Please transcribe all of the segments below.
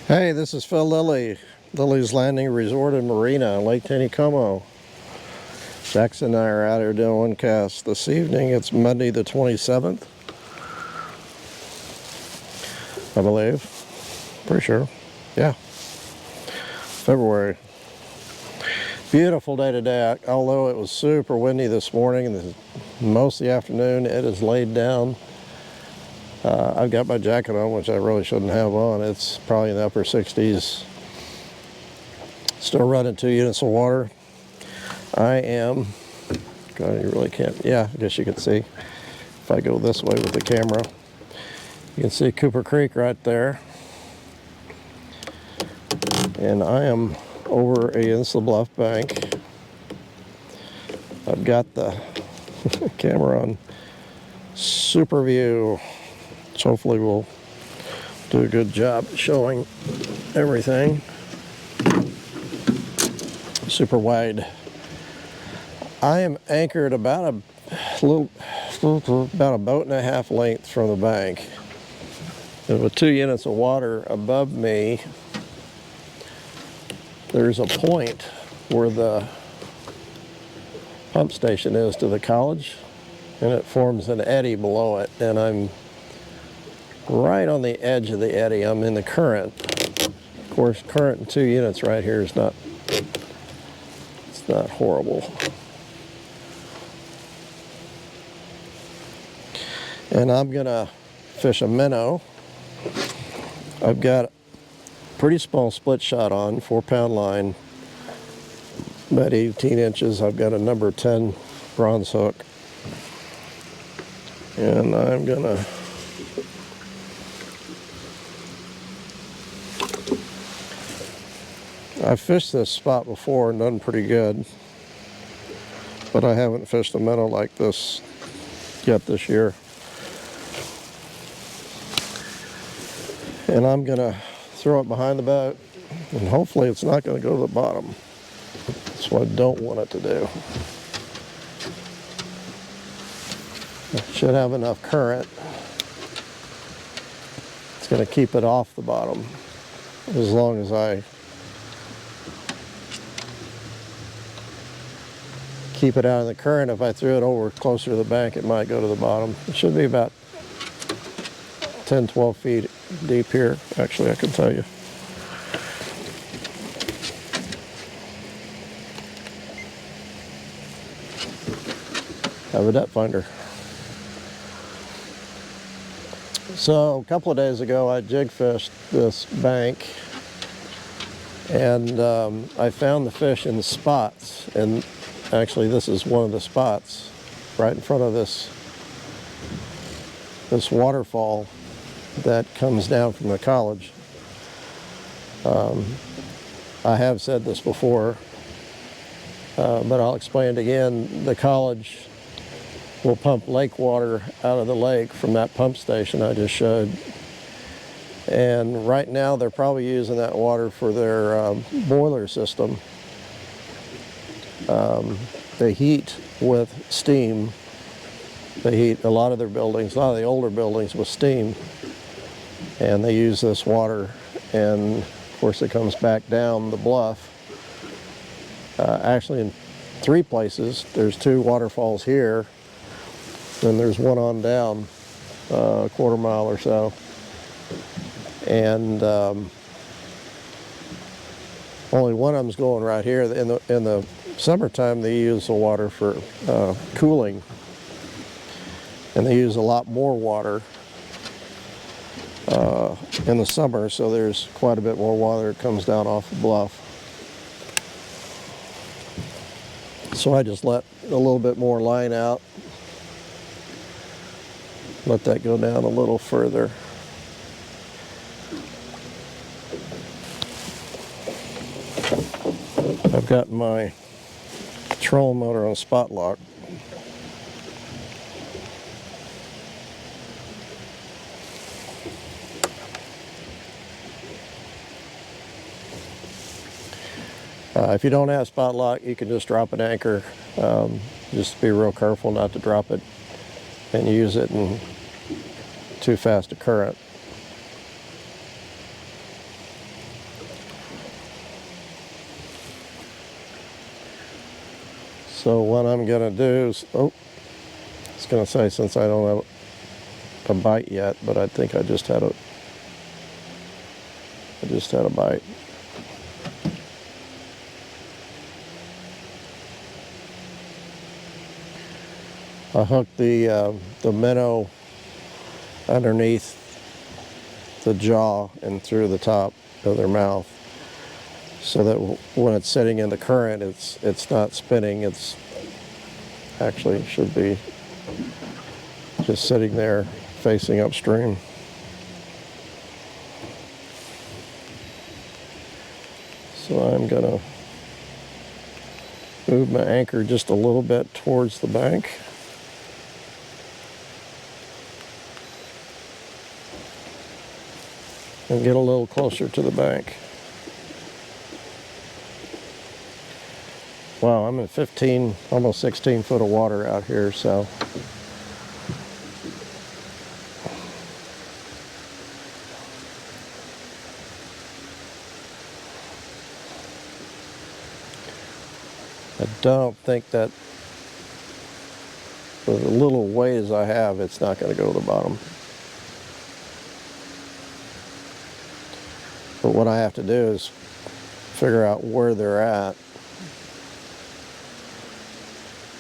Hey, this is Phil Lilley, Lilley's Landing Resort in Marina, Lake Taneycomo. Jackson and I are out here doing one cast this evening. It's Monday the 27th, I believe. Pretty sure. Yeah. February. Beautiful day today, although it was super windy this morning and most of the afternoon it is laid down. I've got my jacket on, which I really shouldn't have on. It's probably in the upper 60s. Still running 2 units of water. I am, God, you really can't, yeah, I guess you can see. If I go this way with the camera, you can see Cooper Creek right there. And I am over against the bluff bank. I've got the camera on super view, which hopefully will do a good job showing everything. Super wide. I am anchored about a boat and a half length from the bank. And with 2 units of water above me, there's a point where the pump station is to the college, and it forms an eddy below it, and I'm right on the edge of the eddy. I'm in the current. Of course, current in 2 units right here is not, it's not horrible. And I'm gonna fish a minnow. I've got a pretty small split shot on, 4-pound line, about 18 inches. I've got a number 10 bronze hook. And I'm gonna I've fished this spot before and done pretty good, but I haven't fished a minnow like this yet this year. And I'm gonna throw it behind the boat, and hopefully it's not gonna go to the bottom. That's what I don't want it to do. It should have enough current. It's gonna keep it off the bottom as long as I keep it out of the current. If I threw it over closer to the bank, it might go to the bottom. It should be about 10, 12 feet deep here. Actually, I can tell you. I have a depth finder. So a couple of days ago, I jig fished this bank, and I found the fish in the spots. And actually, this is one of the spots right in front of this waterfall that comes down from the college. I have said this before, but I'll explain it again. The college will pump lake water out of the lake from that pump station I just showed. And right now they're probably using that water for their boiler system. They heat with steam. They heat a lot of their buildings, a lot of the older buildings, with steam. And they use this water, and of course it comes back down the bluff. Actually in 3 places. There's 2 waterfalls here, then there's one on down a quarter mile or so. And only one of them's going right here. In the summertime, they use the water for cooling, and they use a lot more water in the summer, so there's quite a bit more water that comes down off the bluff. So I just let a little bit more line out, let that go down a little further. I've got my trolling motor on spot lock. If you don't have spot lock, you can just drop an anchor. Just be real careful not to drop it and use it in too fast a current. So what I'm gonna do is, oh, I was gonna say, since I don't have a bite yet, but I think I just had a bite. I hooked the minnow underneath the jaw and through the top of their mouth, so that when it's sitting in the current, it's not spinning. It's actually should be just sitting there facing upstream. So I'm gonna move my anchor just a little bit towards the bank. And get a little closer to the bank. Wow, I'm in 15, almost 16 foot of water out here, so. I don't think that the little ways I have, it's not going to go to the bottom. But what I have to do is figure out where they're at,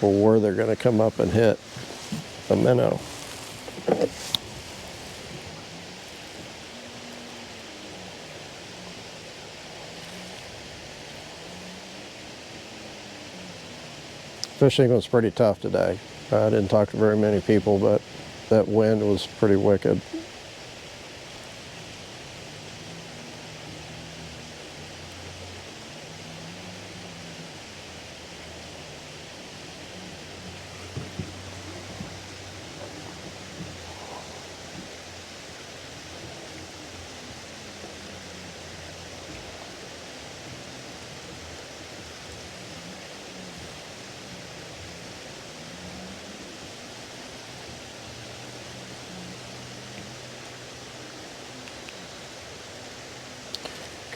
or where they're going to come up and hit a minnow. Fishing was pretty tough today. I didn't talk to very many people, but that wind was pretty wicked.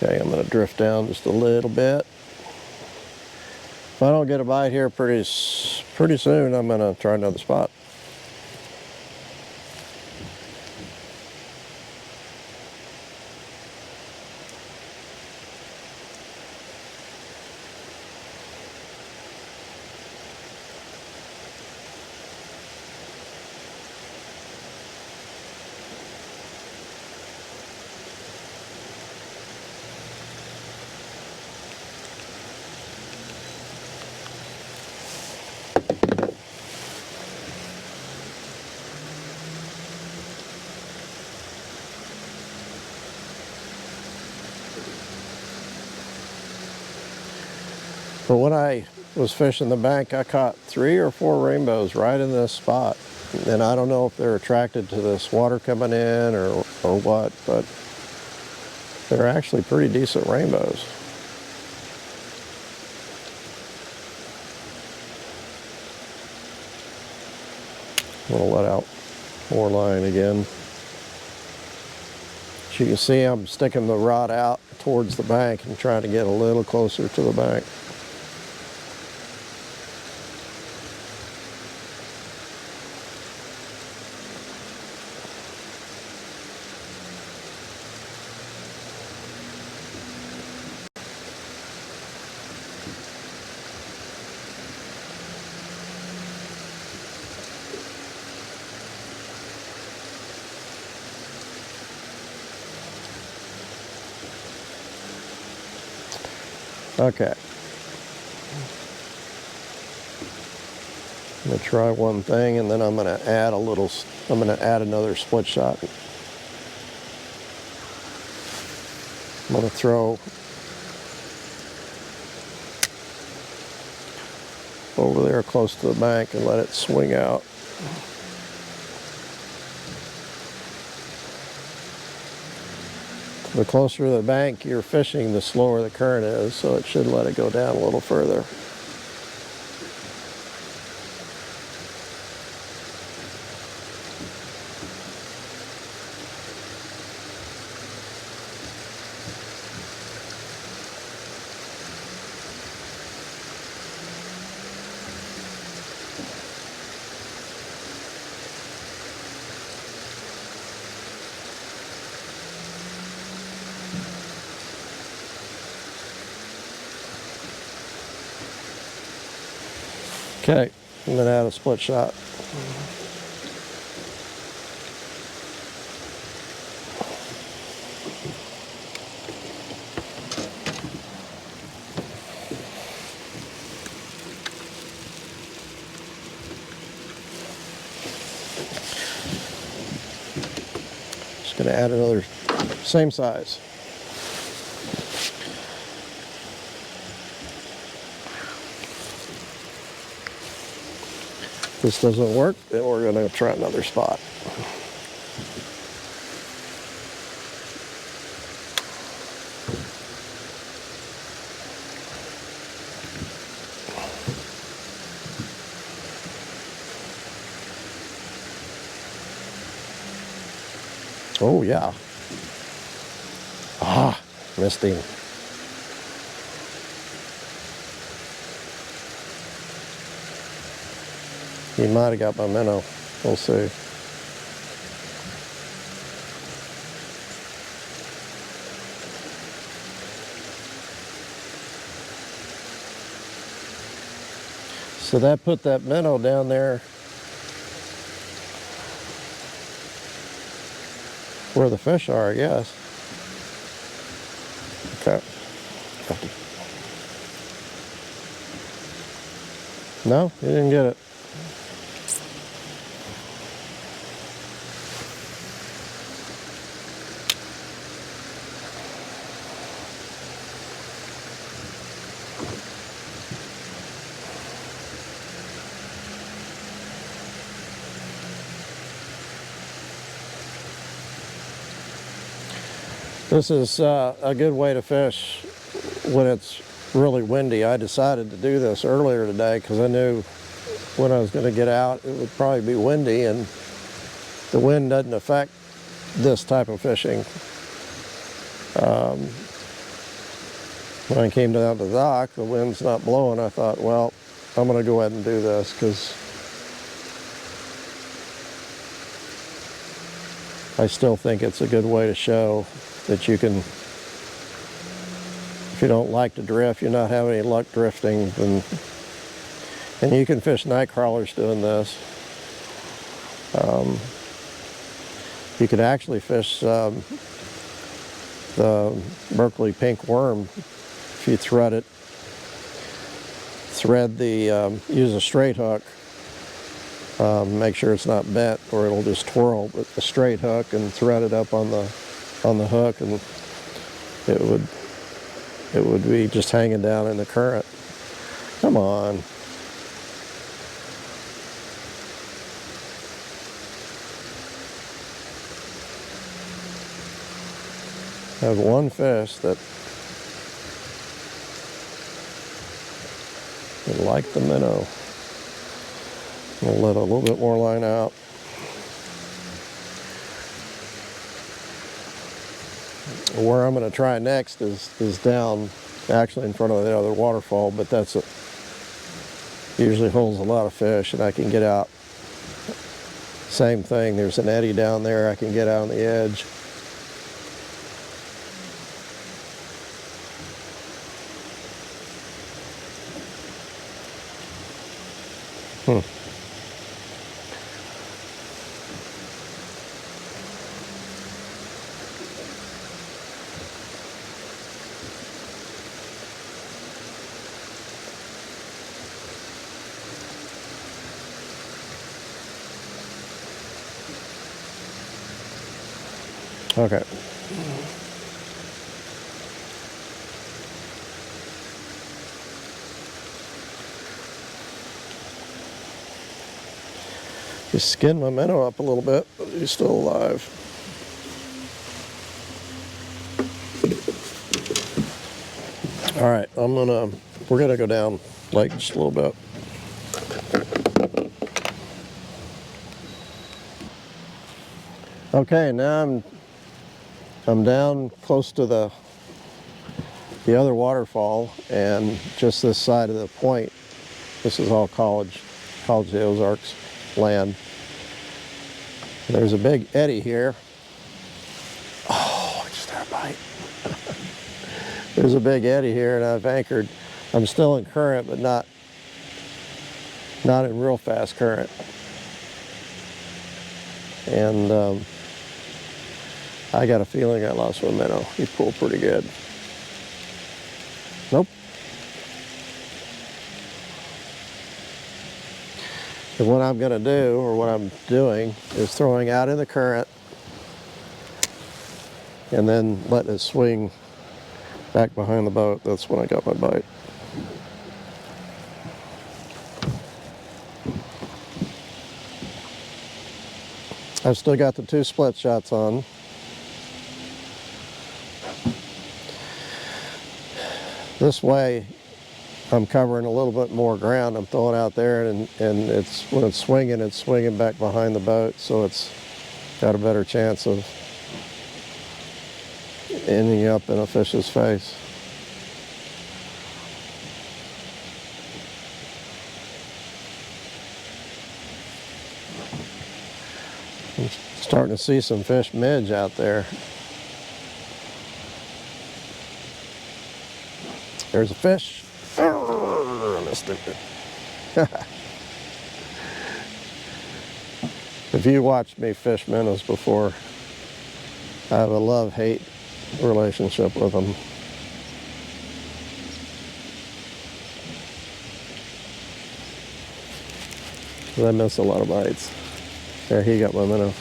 Okay, I'm going to drift down just a little bit. If I don't get a bite here pretty soon, I'm going to try another spot. But when I was fishing the bank, I caught 3 or 4 rainbows right in this spot. And I don't know if they're attracted to this water coming in or what, but they're actually pretty decent rainbows. I'm gonna let out more line again. As you can see, I'm sticking the rod out towards the bank and trying to get a little closer to the bank. Okay. I'm gonna try one thing, and then I'm gonna add another split shot. I'm gonna throw over there close to the bank and let it swing out. The closer to the bank you're fishing, the slower the current is, so it should let it go down a little further. Okay, I'm gonna add a split shot. Just gonna add another same size. If this doesn't work, then we're gonna try another spot. Oh yeah. Ah, missed him. He might have got my minnow. We'll see. So that put that minnow down there where the fish are, I guess. Okay. No, you didn't get it. This is a good way to fish when it's really windy. I decided to do this earlier today because I knew when I was going to get out it would probably be windy, and the wind doesn't affect this type of fishing. When I came down to the dock, the wind's not blowing. I thought, well, I'm going to go ahead and do this because I still think it's a good way to show that you can, if you don't like to drift, you're not having any luck drifting, then, and you can fish night crawlers doing this. You could actually fish the Berkeley pink worm if you use a straight hook. Make sure it's not bent or it'll just twirl, but a straight hook, and thread it up on the hook, and it would be just hanging down in the current. Come on. I have one fish that liked the minnow. I'll let a little bit more line out. Where I'm going to try next is down, actually in front of the other waterfall, but usually holds a lot of fish, and I can get out. Same thing, there's an eddy down there, I can get out on the edge. Okay. Just skinned my minnow up a little bit, but he's still alive. All right, we're gonna go down lake just a little bit. Okay, now I'm down close to the other waterfall, and just this side of the point, this is all College of the Ozarks land. There's a big eddy here. Oh, I just had a bite. There's a big eddy here, and I've anchored. I'm still in current, but not in real fast current. And I got a feeling I lost my minnow. He pulled pretty good. Nope. And what I'm going to do, or what I'm doing, is throwing out in the current and then letting it swing back behind the boat. That's when I got my bite. I've still got the 2 split shots on. This way, I'm covering a little bit more ground. I'm throwing out there, and it's when it's swinging back behind the boat, so it's got a better chance of ending up in a fish's face. I'm starting to see some fish midge out there. There's a fish. Oh, I missed it. If you watched me fish minnows before, I have a love-hate relationship with them. I miss a lot of bites. There, he got my minnow.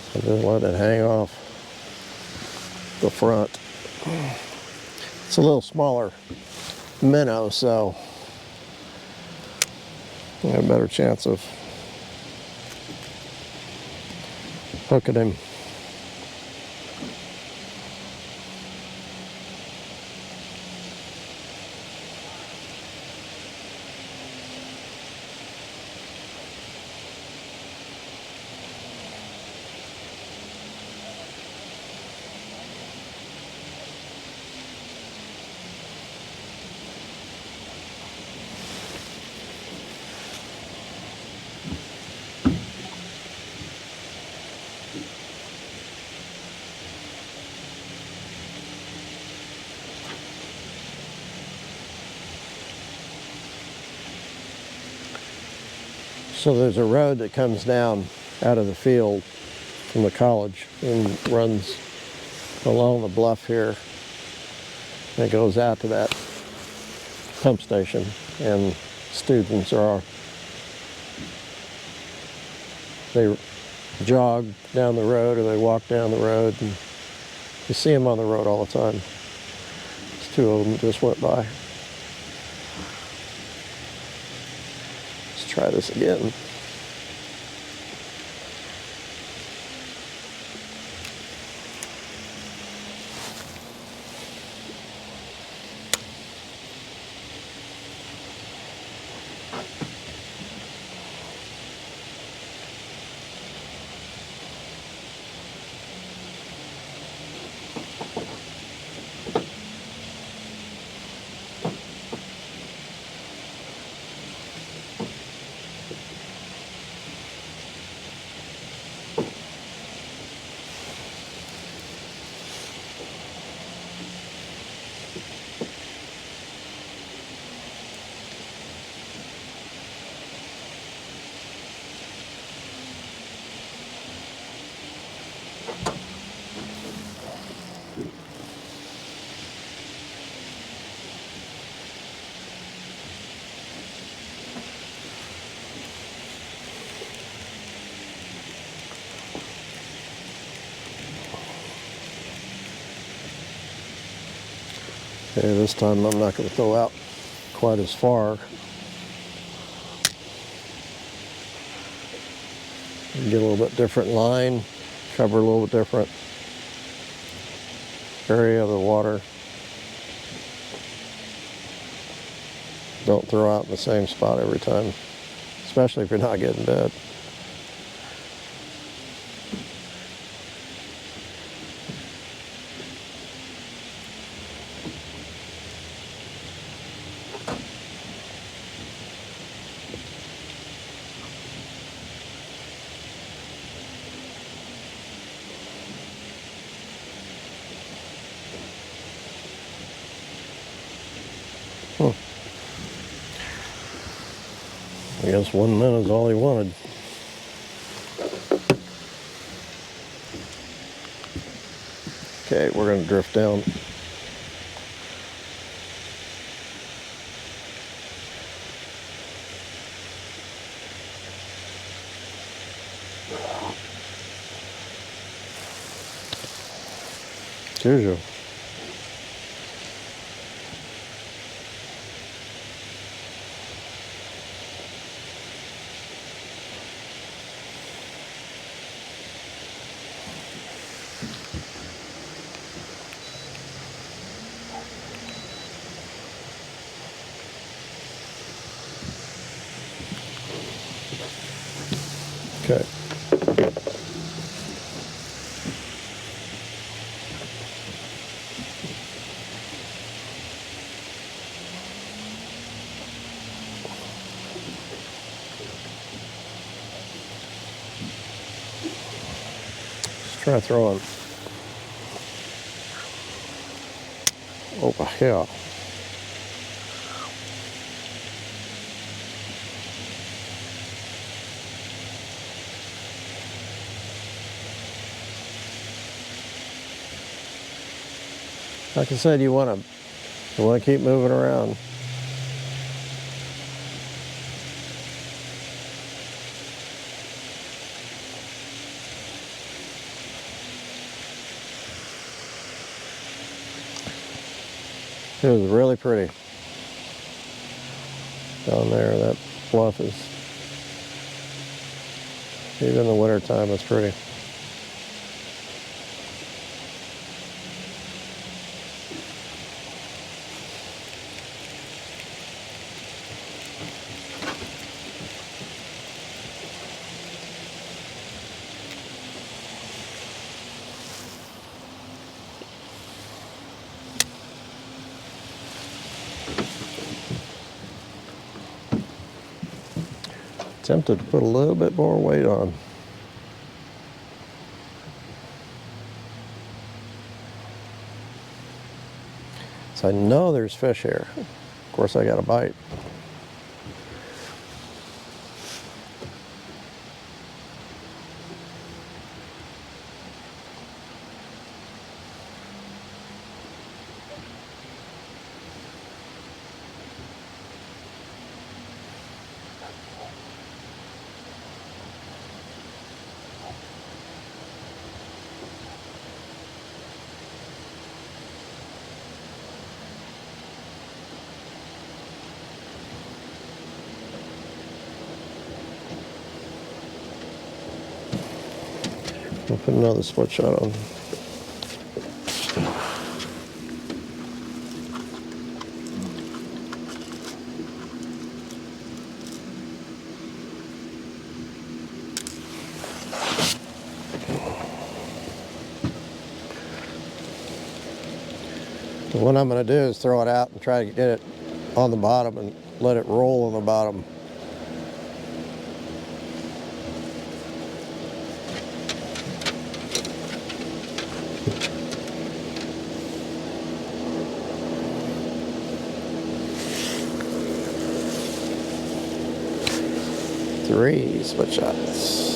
I just let it hang off the front. It's a little smaller minnow, so I have a better chance of hooking him. So there's a road that comes down out of the field from the college and runs along the bluff here. And it goes out to that pump station, and students they jog down the road or they walk down the road, and you see them on the road all the time. There's 2 of them just went by. Try this again. Okay, this time I'm not going to throw out quite as far. Get a little bit different line, cover a little bit different area of the water. Don't throw out in the same spot every time, especially if you're not getting bit. I guess 1 minute is all he wanted. Okay, we're going to drift down. Here's you. Okay. Let's try throwing. Over here. Like I said, you want to keep moving around. It was really pretty down there. That bluff is, even in the winter time, it's pretty. Tempted to put a little bit more weight on. So I know there's fish here. Of course, I got a bite. I'll put another split shot on. So what I'm going to do is throw it out and try to get it on the bottom and let it roll on the bottom. Three split shots.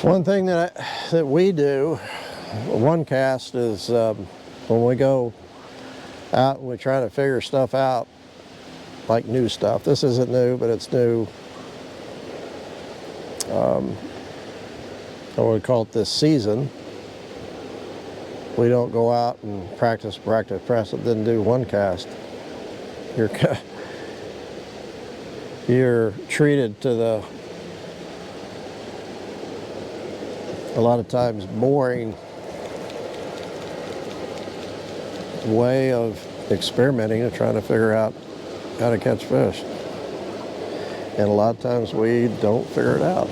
One thing that we do, one cast, is when we go out and we try to figure stuff out, like new stuff. This isn't new, but it's new. I would call it this season. We don't go out and practice, then do one cast. you're treated to the, a lot of times, boring way of experimenting and trying to figure out how to catch fish. And a lot of times we don't figure it out.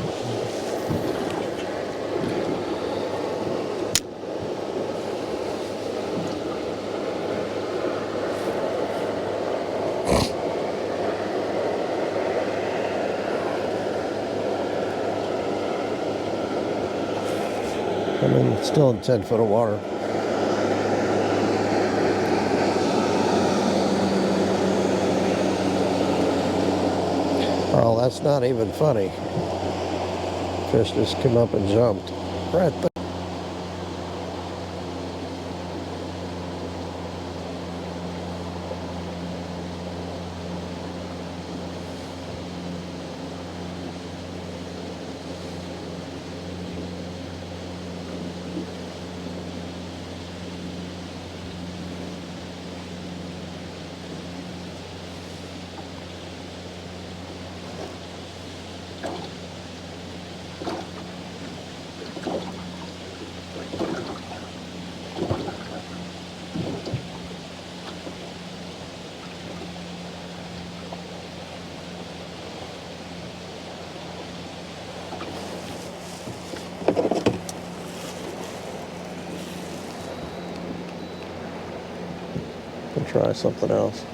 I'm still in 10 foot of water. Oh, that's not even funny. Fish just came up and jumped right there. We'll try something else.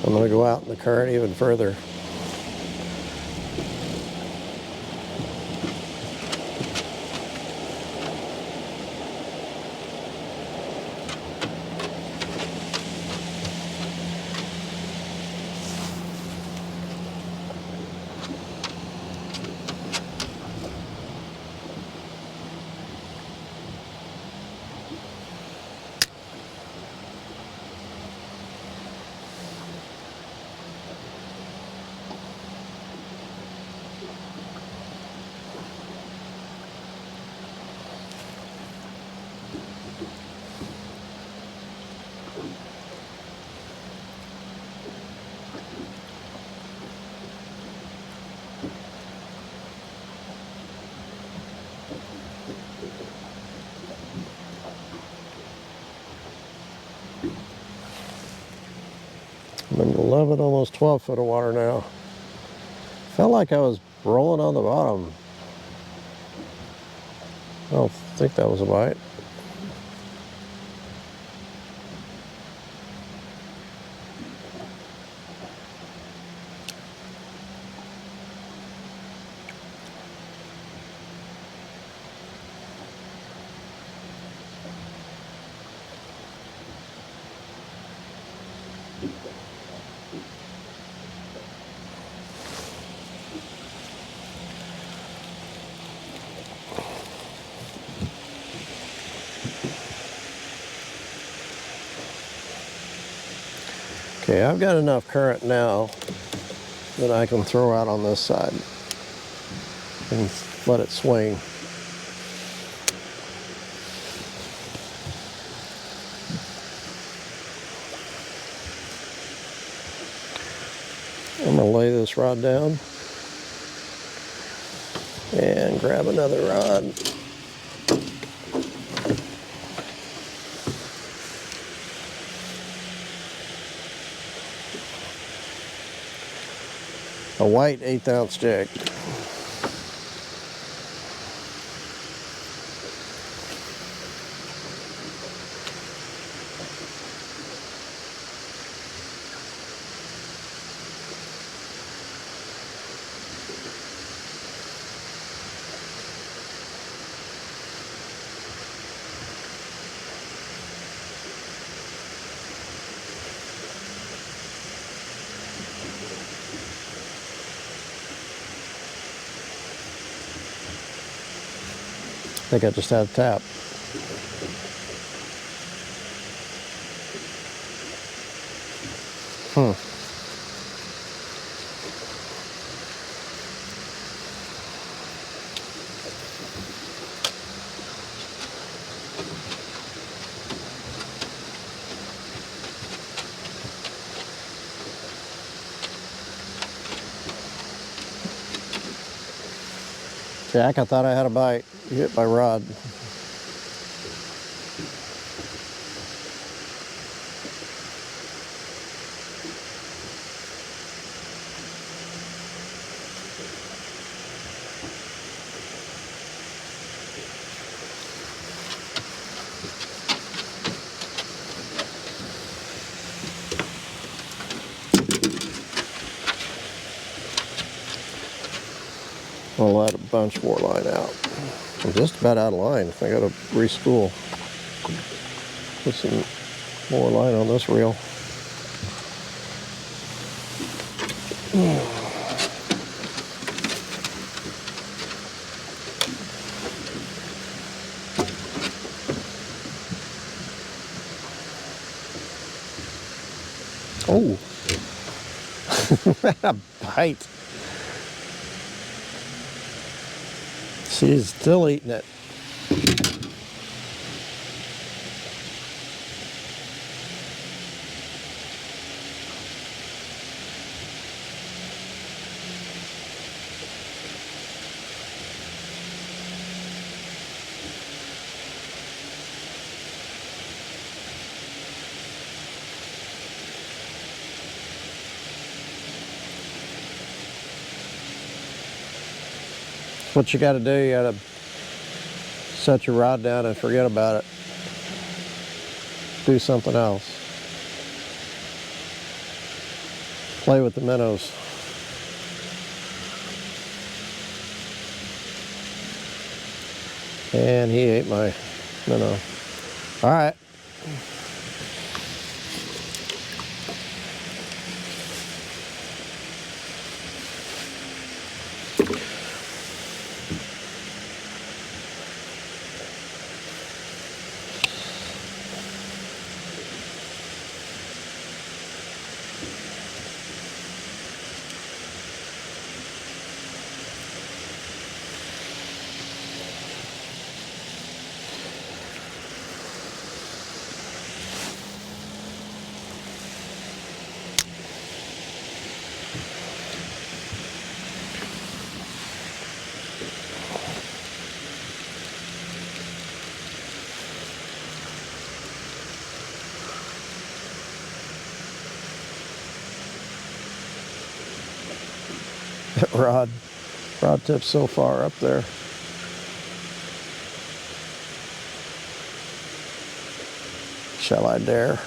I'm going to go out in the current even further. I'm in 11, almost 12 foot of water now. Felt like I was rolling on the bottom. I don't think that was a bite. Okay, I've got enough current now that I can throw out on this side and let it swing. I'm going to lay this rod down and grab another rod. A white 1/8 ounce jig. I think I just had a tap. Jack, I thought I had a bite. You hit my rod. I'll let a bunch more line out. I'm just about out of line. I gotta respool. Put some more line on this reel. Oh, a bite. She's still eating it. What you gotta do, you gotta set your rod down and forget about it. Do something else. Play with the minnows. And he ate my minnow. All right. That rod tip's so far up there. Shall I dare?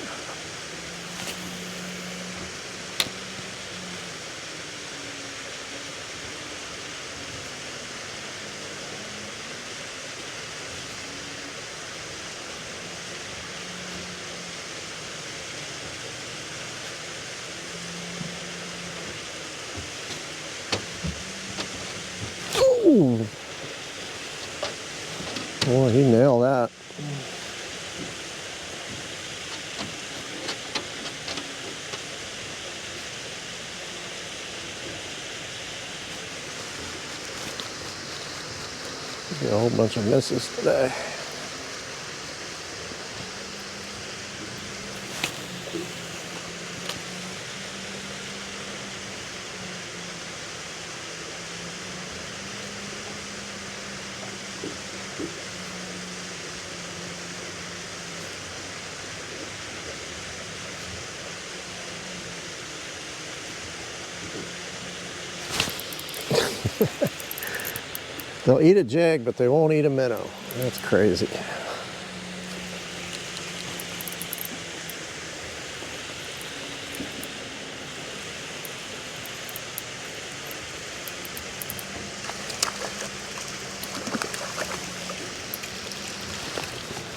Ooh. Boy, he nailed that. Get a whole bunch of misses today. They'll eat a jig, but they won't eat a minnow. That's crazy.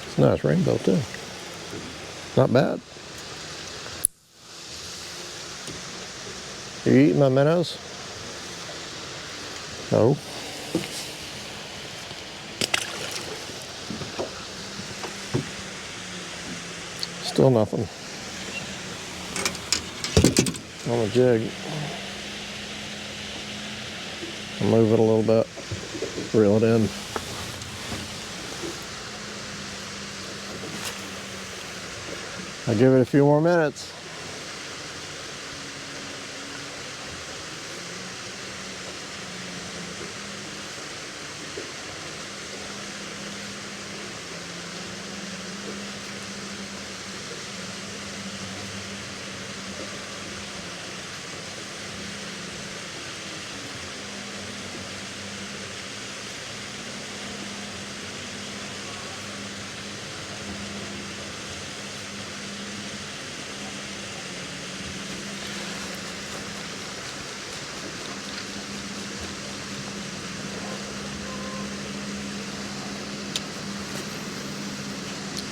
It's a nice rainbow too. Not bad. You eating my minnows? No. Still nothing on the jig. I'll move it a little bit, reel it in. I'll give it a few more minutes.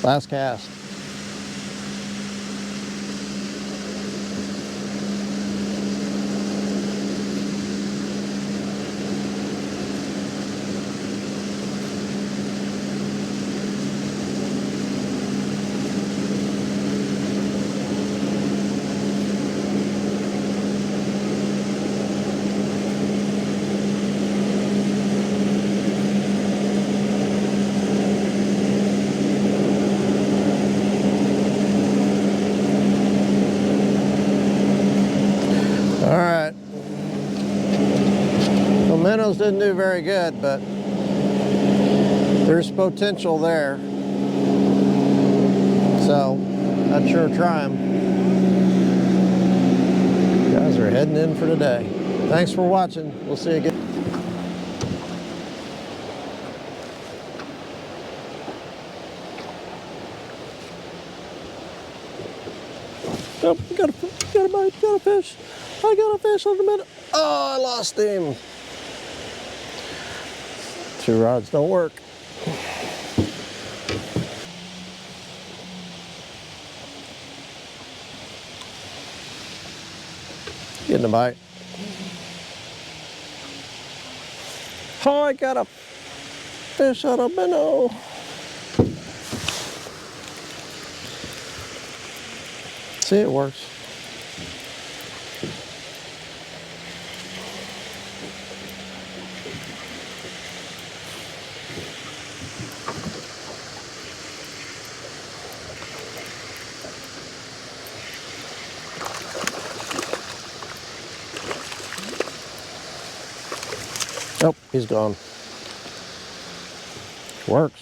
Last cast. All right. The minnows didn't do very good, but there's potential there. So I'd sure try them. Guys are heading in for today. Thanks for watching. We'll see you again. Oh, got a bite, got a fish. I got a fish on the minnow. Oh, I lost him. 2 rods don't work. Getting a bite. Oh, I got a fish on a minnow. See, it works. Oh, he's gone. Works.